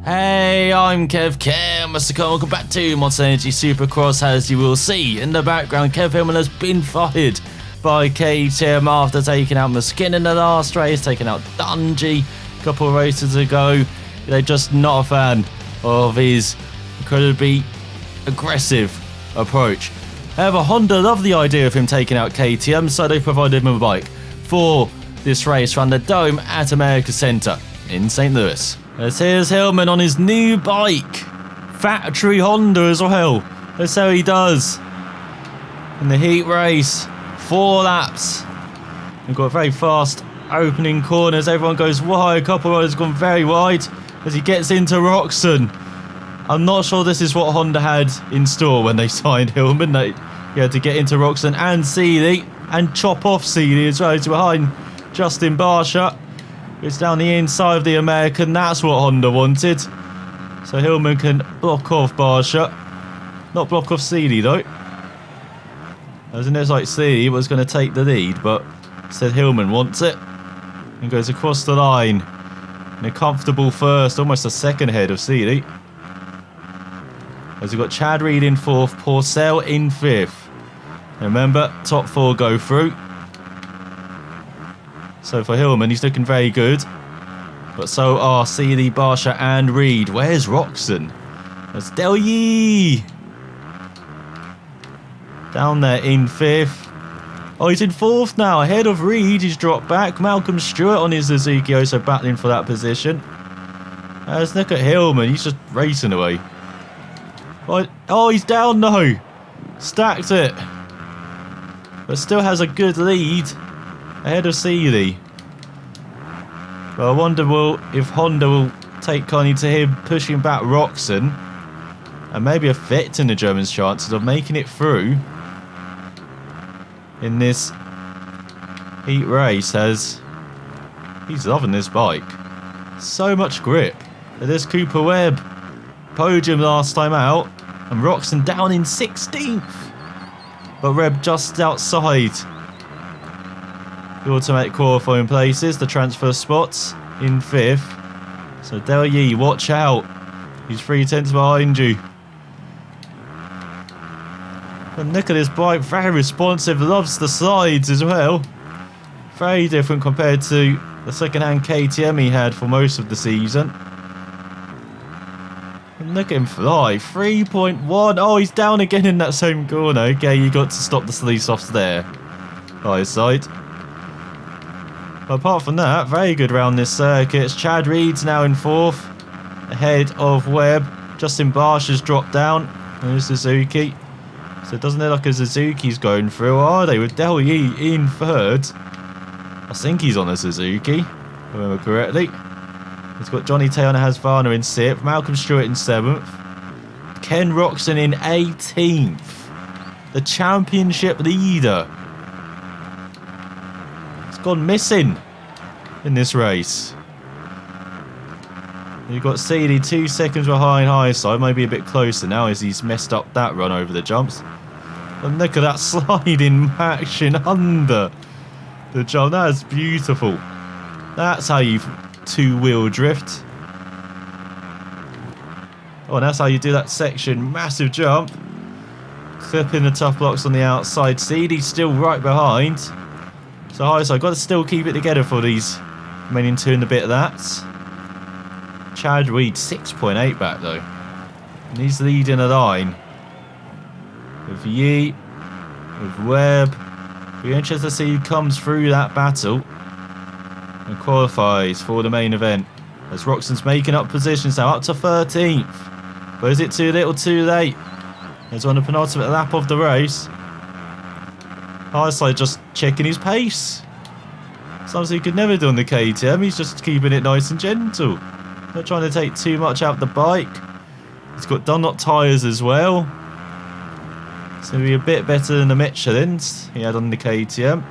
Hey, I'm Kev Hillman. Welcome back to Monster Energy Supercross. As you will see in the background, Kev Hillman has been fired by KTM after taking out Muskin in the last race, taking out Dungey a couple of races ago. They're just not a fan of his incredibly aggressive approach. However, Honda loved the idea of him taking out KTM, so they provided him a bike for this race around the Dome at America Center in St. Louis. As here's Hillman on his new bike. Factory Honda as well. That's how he does. In the heat race, 4 laps. We've got very fast opening corners. Everyone goes wide. A couple of riders gone very wide as he gets into Roxon. I'm not sure this is what Honda had in store when they signed Hillman. He had to get into Roxon and Seeley and chop off Seeley as well. He's behind Justin Barsha. It's down the inside of the American. That's what Honda wanted. So Hillman can block off Barsha. Not block off Seeley though. As it looks like Seeley was going to take the lead, but instead Hillman wants it. And goes across the line. In a comfortable first, almost a second ahead of Seeley. As we've got Chad Reed in 4th, Porcel in 5th. Remember, top 4 go through. So for Hillman, he's looking very good. But so are Seeley, Barsha and Reed. Where's Roxon? That's Delye. Down there in 5th. Oh, he's in 4th now. Ahead of Reed. He's dropped back. Malcolm Stewart on his Suzuki also battling for that position. Let's look at Hillman. He's just racing away. Oh, he's down now. Stacked it. But still has a good lead. Ahead of Seeley. Well, I wonder if Honda will take kindly to him pushing back Roxon and maybe affecting the Germans' chances of making it through in this heat race, as he's loving this bike. So much grip. There's Cooper Webb. Podium last time out, and Roxon down in 16th. But Webb just outside the automatic qualifying places, the transfer spots in 5th. So Delye, watch out. He's 3 tenths behind you. And look at this bike, very responsive, loves the slides as well. Very different compared to the second-hand KTM he had for most of the season. And look at him fly, 3.1. Oh, he's down again in that same corner. Okay, you got to stop the sleeve offs there. By his side. But apart from that, very good round this circuit. Chad Reed's now in 4th, ahead of Webb. Justin Barsha's dropped down. There's Suzuki. So it doesn't look like a Suzuki's going through, are they? With Delye in 3rd. I think he's on a Suzuki, if I remember correctly. He's got Johnny Teona Hasvana in 6th, Malcolm Stewart in 7th, Ken Roxon in 18th. The championship leader. Gone missing in this race. You've got Seeley 2 seconds behind Highside, maybe a bit closer now as he's messed up that run over the jumps. And look at that sliding action under the jump. That is beautiful. That's how you 2-wheel drift. Oh, and that's how you do that section. Massive jump. Clipping the tough blocks on the outside. Seeley's still right behind. So Highside got to still keep it together for these remaining 2 and a bit of that. Chad Reed 6.8 back though. And he's leading a line. With Yee, with Webb. Be interested to see who comes through that battle and qualifies for the main event. As Roxon's making up positions now, up to 13th. But is it too little too late? He's on the penultimate lap of the race. Highside just checking his pace. Something he could never do on the KTM. He's just keeping it nice and gentle. Not trying to take too much out of the bike. He's got Dunlop tyres as well. It's going to be a bit better than the Michelins he had on the KTM.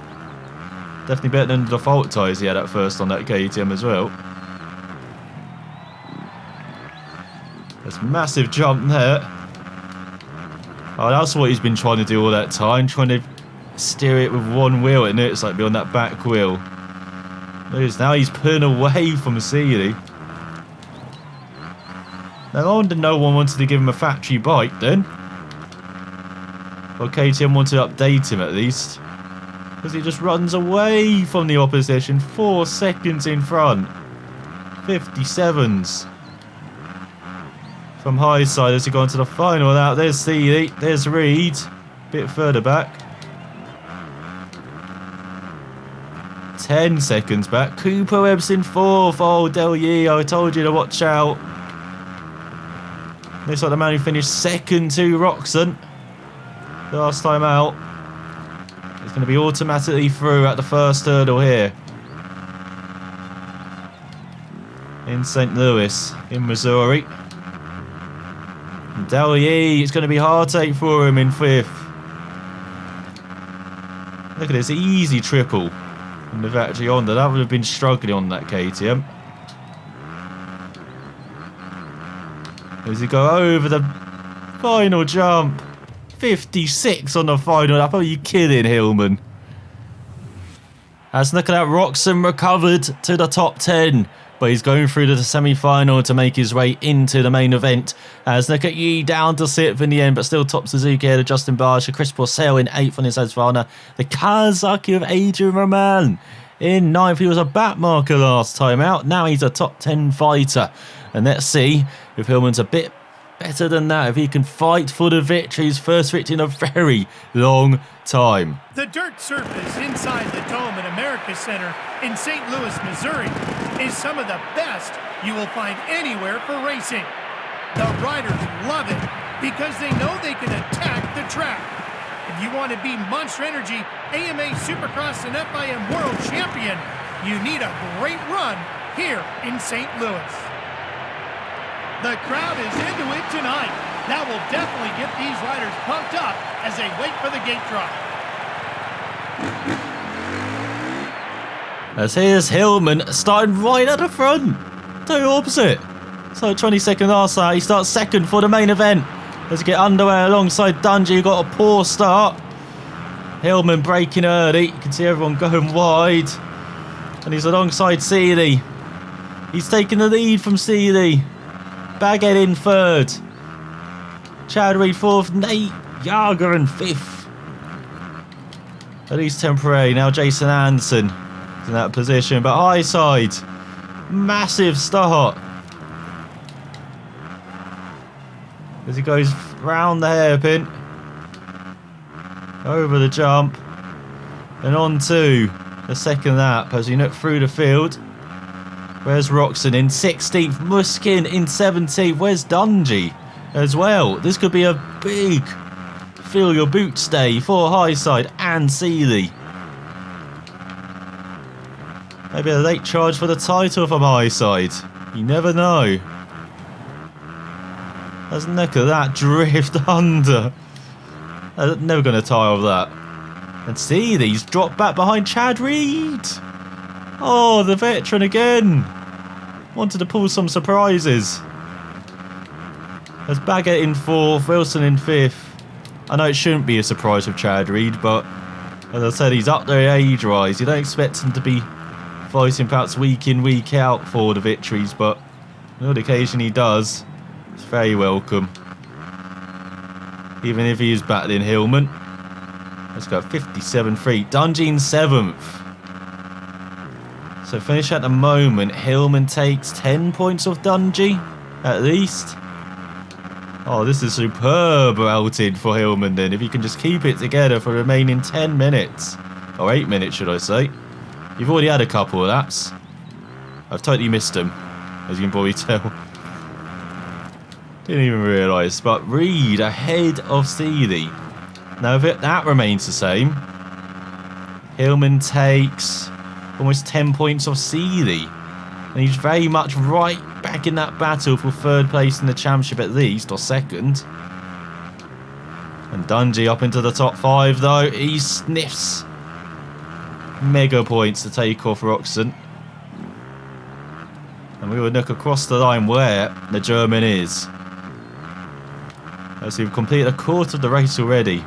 Definitely better than the default tyres he had at first on that KTM as well. There's a massive jump there. Oh, that's what he's been trying to do all that time. Trying to steer it with one wheel, and it's like being on that back wheel. Now he's pulling away from Seeley. No wonder no one wanted to give him a factory bike then. Well, KTM wanted to update him at least. Because he just runs away from the opposition. 4 seconds in front. 57s. From high side as he got into the final now. There's Seeley. There's Reed. Bit further back. 10 seconds back. Cooper Webb's in 4th. Oh, Del Yee, I told you to watch out. Looks like the man who finished 2nd to Roxon. Last time out. It's going to be automatically through at the first hurdle here. In St. Louis, in Missouri. And Del Yee, it's going to be heartache for him in 5th. Look at this easy triple from the factory Honda. That would have been struggling on that KTM. As he go over the final jump. 56 on the final lap. Are you kidding, Hillman? As look at that, Roxon recovered to the top 10. But he's going through to the semi-final to make his way into the main event. As look at Yee down to 6th in the end, but still top Suzuki ahead of Justin Barcia. Chris Porcel in 8th on his Husqvarna. The Kawasaki of Adrian Roman in 9th. He was a back marker last time out. Now he's a top 10 fighter. And let's see if Hillman's a bit better than that, if he can fight for the victory. His first victory in a very long time. The dirt surface inside the Dome at America Center in St. Louis, Missouri is some of the best you will find anywhere for racing. The riders love it because they know they can attack the track. If you want to be Monster Energy AMA Supercross and FIM World Champion, you need a great run here in St. Louis. The crowd is into it tonight. That will definitely get these riders pumped up as they wait for the gate drop. As here's Hillman starting right at the front. Total opposite. So 22nd last night, he starts 2nd for the main event. As he get underway alongside Dungey, who got a poor start. Hillman braking early. You can see everyone going wide. And he's alongside Seeley. He's taking the lead from Seeley. Baggett in 3rd. Chad Reed 4th. Nate Jager in 5th. At least temporary. Now Jason Anderson is in that position. But high side. Massive start. As he goes round the hairpin. Over the jump. And on to the second lap as you look through the field. Where's Roxon in 16th? Muskin in 17th. Where's Dungey as well? This could be a big feel your boots day for Highside and Seeley. Maybe a late charge for the title from Highside. You never know. Let's look at that drift under. I'm never going to tire of that. And Seeley's dropped back behind Chad Reed. Oh, the veteran again. Wanted to pull some surprises. There's Baggett in 4th, Wilson in 5th. I know it shouldn't be a surprise with Chad Reed, but as I said, he's up there age-wise. You don't expect him to be fighting perhaps week in, week out for the victories, but on the occasion he does, it's very welcome. Even if he is battling Hillman. Let's go 57.3. Dungey in 7th. So finish at the moment. Hillman takes 10 points off Dungey, at least. Oh, this is superb outing for Hillman then. If he can just keep it together for the remaining 10 minutes. Or 8 minutes, should I say. You've already had a couple of laps. I've totally missed them, as you can probably tell. Didn't even realise. But Reed ahead of Seeley. Now, if that remains the same, Hillman takes almost 10 points off Seeley. And he's very much right back in that battle for 3rd place in the championship at least, or 2nd. And Dungey up into the top 5 though. He sniffs mega points to take off Roxon. And we will look across the line where the German is. As we've completed a quarter of the race already.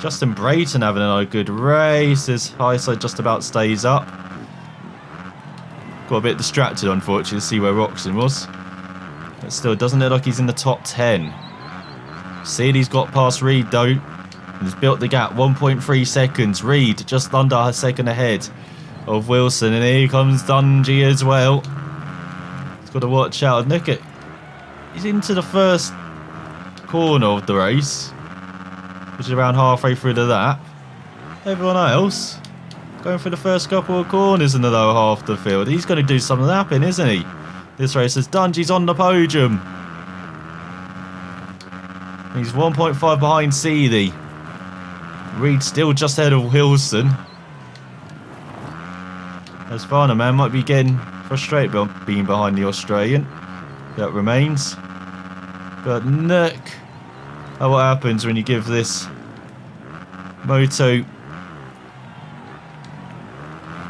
Justin Brayton having a good race. His high side just about stays up. Got a bit distracted, unfortunately, to see where Roxon was. But still, it doesn't look like he's in the top 10. Seeley's got past Reed though. And has built the gap, 1.3 seconds. Reed just under a second ahead of Wilson. And here comes Dungey as well. He's got to watch out. Look at, he's into the first corner of the race, which is around halfway through the lap. Everyone else going through the first couple of corners in the lower half of the field. He's going to do some lapping, isn't he? This race as Dungey's on the podium. He's 1.5 behind Seeley. Reed still just ahead of Wilson. As Varner man might be getting frustrated being behind the Australian. That remains. But look at what happens when you give this Moto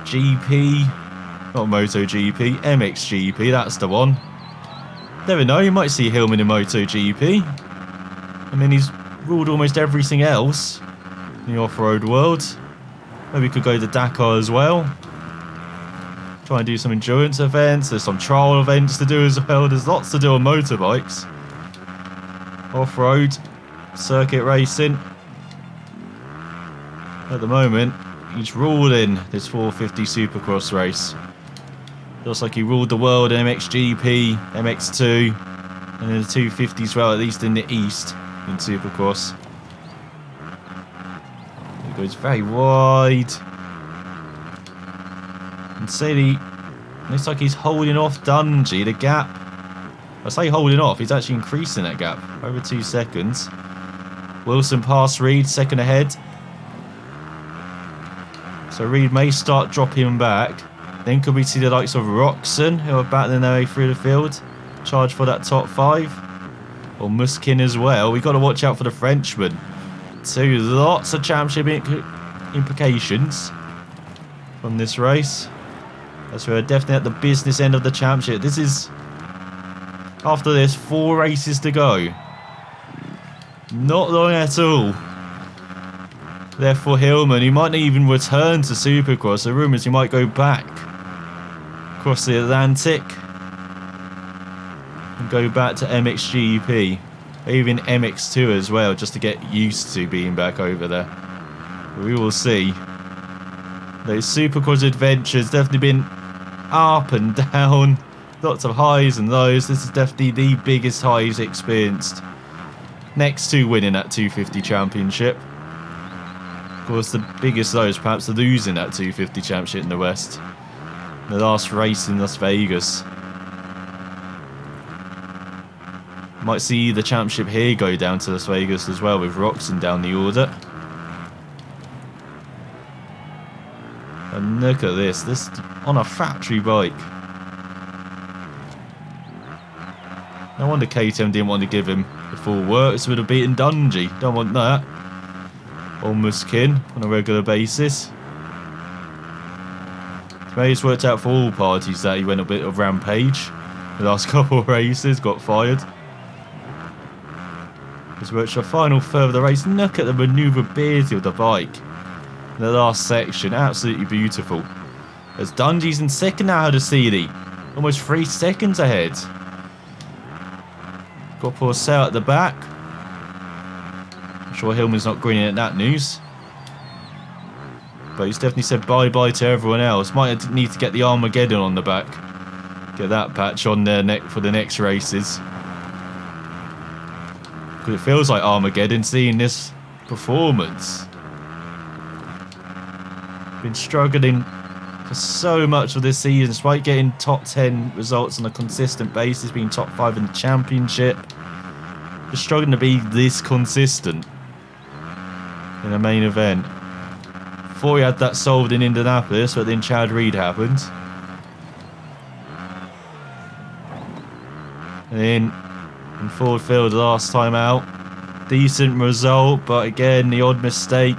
GP, not Moto GP, MXGP, that's the one. Never know, you might see Hillman in Moto GP. I mean, he's ruled almost everything else in the off-road world. Maybe he could go to Dakar as well. Try and do some endurance events. There's some trial events to do as well. There's lots to do on motorbikes. Off-road, circuit racing. At the moment, he's ruling this 450 Supercross race. Looks like he ruled the world in MXGP, MX2, and in the 250s as well, at least in the East, in Supercross. He goes very wide. And Seeley looks like he's holding off Dungey. The gap, I say holding off, he's actually increasing that gap. Over 2 seconds. Wilson past Reed, second ahead. So Reed may start dropping him back. Then could we see the likes of Roxon, who are battling their way through the field, charge for that top 5? Or Muskin as well. We've got to watch out for the Frenchman. So lots of championship implications from this race. As we're definitely at the business end of the championship. This is, after this, 4 races to go. Not long at all. Therefore, Hillman, he might not even return to Supercross. The rumours he might go back across the Atlantic and go back to MXGP, even MX2 as well, just to get used to being back over there. We will see. Those Supercross adventures definitely been up and down, lots of highs and lows. This is definitely the biggest high he's experienced, next to winning that 250 championship. Of course, the biggest low is perhaps the losing that 250 championship in the West. The last race in Las Vegas. Might see the championship here go down to Las Vegas as well, with Roxon down the order. And look at this on a factory bike. No wonder KTM didn't want to give him the full works. Would have beaten Dungey. Don't want that. Or Muskin on a regular basis. Maybe it's worked out for all parties that he went a bit of rampage. The last couple of races, got fired. It's worked the final third of the race. Look at the manoeuvrability of the bike. The last section, absolutely beautiful. As Dungey's in second now to Seeley. Almost 3 seconds ahead. Got Porcel at the back. I'm sure Hillman's not grinning at that news. But he's definitely said bye-bye to everyone else. Might need to get the Armageddon on the back. Get that patch on their neck for the next races. Because it feels like Armageddon seeing this performance. Been struggling for so much of this season, despite getting top 10 results on a consistent basis, being top 5 in the championship. Just struggling to be this consistent in a main event. Thought he had that solved in Indianapolis, but then Chad Reed happened. And then in Ford Field last time out, decent result, but again the odd mistake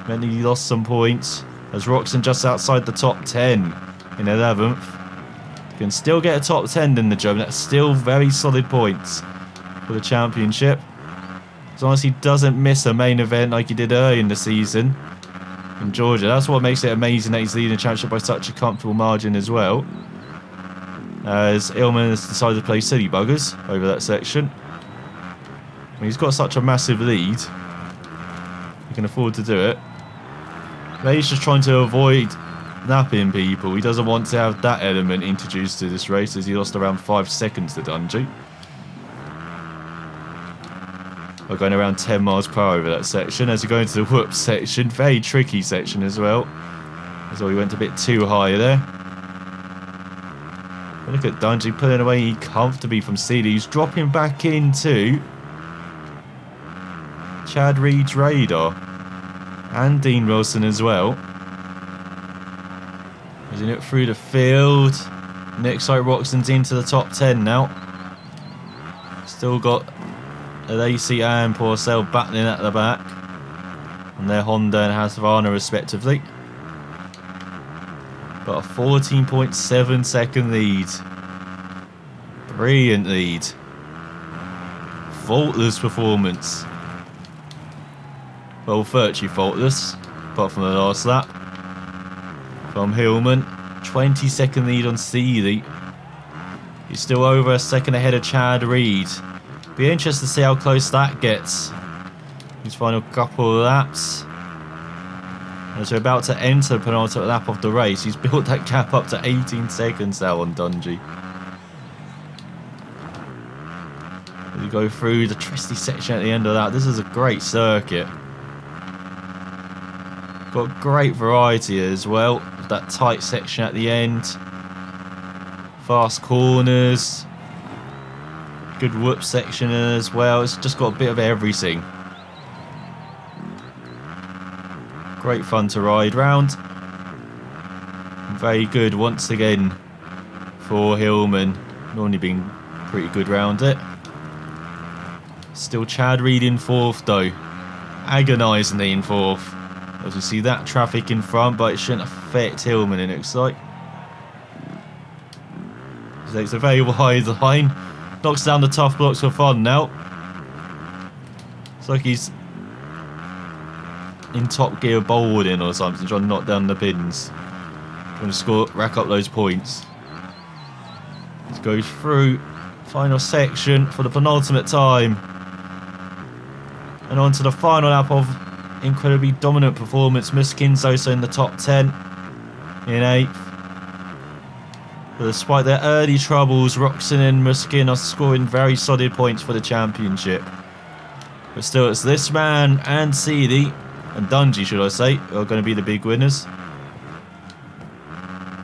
meant he lost some points. As Roxon just outside the top 10 in 11th. Can still get a top 10 in the job. That's still very solid points for the championship. As long as he doesn't miss a main event like he did early in the season in Georgia. That's what makes it amazing that he's leading the championship by such a comfortable margin as well. as Hillman has decided to play silly buggers over that section. I mean, he's got such a massive lead. He can afford to do it. But he's just trying to avoid napping people. He doesn't want to have that element introduced to this race, as he lost around 5 seconds to Dungey. We're going around 10 miles per hour over that section. As we go into the whoop section, very tricky section as well. So he went a bit too high there. But look at Dungey pulling away comfortably from Seeley. He's dropping back into Chad Reed's radar. And Dean Wilson as well. As he look through the field. Looks like Roxon's into the top 10 now. Still got Lacey and Porcel battling at the back. And their Honda and Husqvarna respectively. Got a 14.7 second lead. Brilliant lead. Faultless performance. Well, virtually faultless, apart from the last lap. From Hillman. 20-second lead on Seeley. He's still over a second ahead of Chad Reed. Be interested to see how close that gets. His final couple of laps. As we're about to enter the penultimate lap of the race, he's built that gap up to 18 seconds now on Dungey. We go through the twisty section at the end of that. This is a great circuit. Got great variety as well. That tight section at the end. Fast corners. Good whoop section as well. It's just got a bit of everything. Great fun to ride round. Very good once again for Hillman. Normally been pretty good round it. Still Chad Reed in fourth though. Agonisingly in fourth. As you see that traffic in front, but it shouldn't affect Hillman, it looks like. He takes a very wide line. Knocks down the tough blocks for fun now. It's like he's in Top Gear bowling or something, trying to knock down the pins. Trying to rack up those points. Let's go through final section for the penultimate time. And on to the final lap of incredibly dominant performance. Muskin's also in the top 10 in 8th. But despite their early troubles, Roxon and Muskin are scoring very solid points for the championship. But still, it's this man and Seeley, and Dungey should I say, who are going to be the big winners.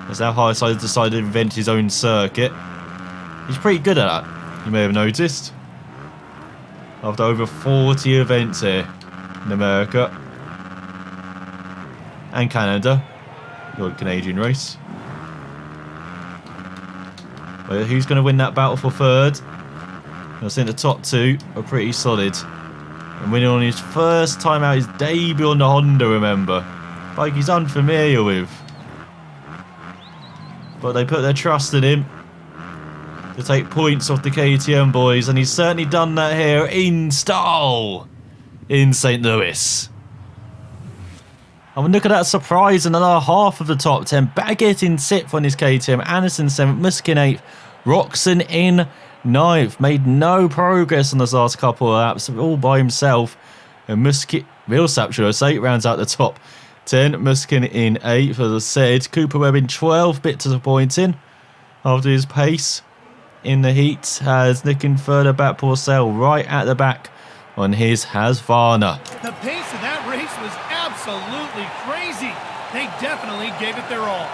As our high side decided to invent his own circuit. He's pretty good at that, you may have noticed. After over 40 events here in America and Canada, the Canadian race. But who's going to win that battle for third? I think the top two are pretty solid. And winning on his first time out, his debut on the Honda, remember. Like he's unfamiliar with. But they put their trust in him to take points off the KTM boys, and he's certainly done that here in style in St. Louis. And look at that surprise in the lower half of the top 10. Baggett in 6th on his KTM, Anderson 7th, Muskin 8th, Roxon in 9th. Made no progress on those last couple of laps, all by himself. And Millsap, should I say, rounds out the top 10. Muskin in 8th, as I said. Cooper Webb in 12th, bit disappointing after his pace in the heat. Has nicking further back, Porcel right at the back on his Husqvarna. The pace of that race was absolutely crazy. They definitely gave it their all.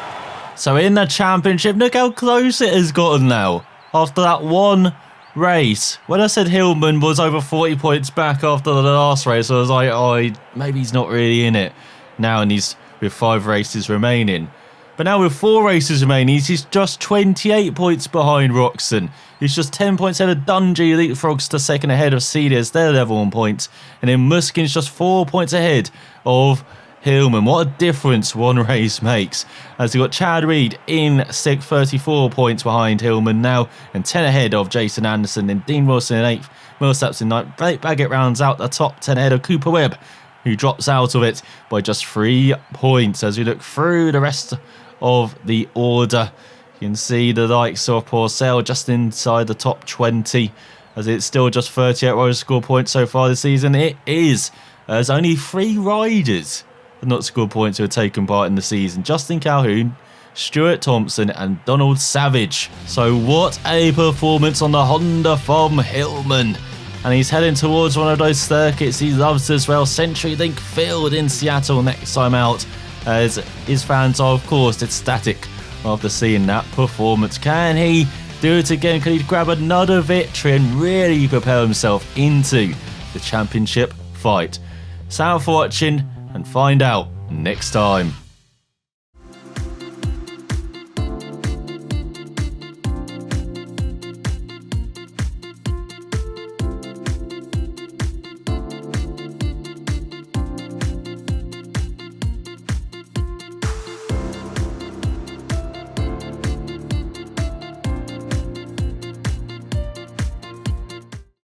So in the championship, look how close it has gotten now. After that one race. When I said Hillman was over 40 points back after the last race, I was like, oh, maybe he's not really in it now, and he's with 5 races remaining. But now with 4 races remaining, he's just 28 points behind Roxon. He's just 10 points ahead of Dungey, leapfrogs to second ahead of Celia's, they're level on points. And then Muskin's just 4 points ahead of Hillman. What a difference one race makes. As we've got Chad Reed in 6th, 34 points behind Hillman now, and 10 ahead of Jason Anderson. Then Dean Wilson in 8th, Millsaps in 9th. Blake Baggett rounds out the top 10 ahead of Cooper Webb, who drops out of it by just 3 points. As we look through the rest of the order, You can see the likes of Porcel just inside the top 20, as it's still just 38 riders score points so far this season. It is. There's only 3 riders that have not scored points who have taken part in the season. Justin Calhoun, Stuart Thompson and Donald Savage. So what a performance on the Honda from Hillman. And he's heading towards one of those circuits he loves as well, CenturyLink Field in Seattle next time out, as his fans are of course ecstatic after seeing that performance. Can he do it again? Can he grab another victory and really propel himself into the championship fight? Thanks for watching and find out next time.